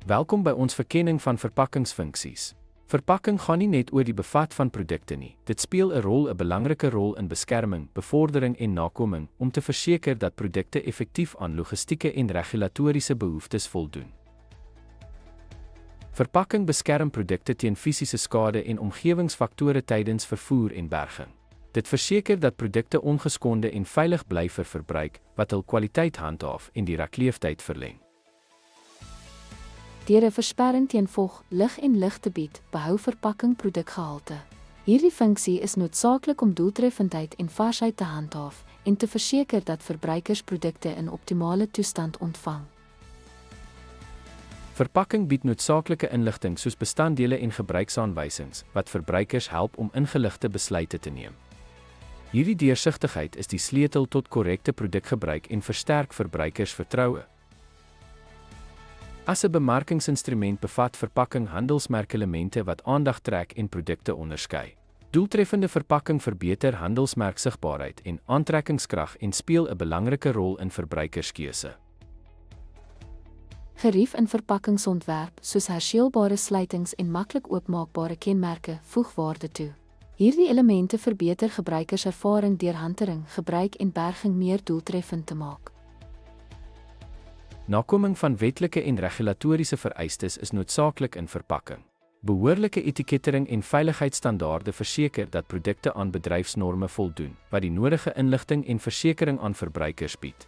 Welkom by ons verkenning van verpakkingsfunksies. Verpakking gaan nie net oor die bevat van produkte nie. Dit speel 'n belangrike rol in beskerming, bevordering en nakoming om te verseker dat produkte effektief aan logistieke en regulatoriese behoeftes voldoen. Verpakking beskerm produkte teen fisiese skade en omgewingsfaktore tydens vervoer en berging. Dit verseker dat produkte ongeskonde en veilig bly vir verbruik, wat hul kwaliteit handhaaf en die rakleeftyd verleng. Deur 'n versperring teen vog, lig en lig te bied, behou verpakking produkgehalte. Hierdie funksie is noodsaaklik om doeltreffendheid en varsheid te handhaaf en te verseker dat verbruikers produkte in optimale toestand ontvang. Verpakking bied noodsaaklike inligting soos bestanddele en gebruiksaanwysings wat verbruikers help om ingeligte besluite te neem. Hierdie deursigtigheid is die sleutel tot korrekte produkgebruik en versterk verbruikers vertroue. As 'n bemarkingsinstrument bevat verpakking handelsmerkelemente wat aandag trek en produkte onderskei. Doeltreffende verpakking verbeter handelsmerksigbaarheid en aantrekkingskrag en speel 'n belangrike rol in verbruikerskeuse. Gerief in verpakkingsontwerp, soos herseelbare sluitings en maklik oopmaakbare kenmerke, voeg waarde toe. Hierdie elemente verbeter gebruikerservaring deur hantering, gebruik en berging meer doeltreffend te maak. Nakoming van wetlike en regulatoriese vereistes is noodsaaklik in verpakking. Behoorlike etikettering en veiligheidsstandaarde verseker dat produkte aan bedryfsnorme voldoen, wat die nodige inligting en versekering aan verbruikers bied.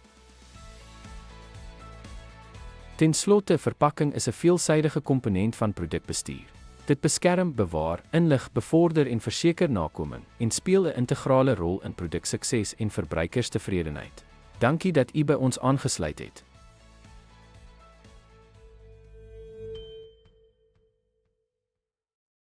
Ten slotte, verpakking is 'n veelsidige komponent van produkbestuur. Dit beskerm, bewaar, inlig, bevorder en verseker nakoming en speel 'n integrale rol in produksukses en verbruikerstevredenheid. Dankie dat u by ons aangesluit het.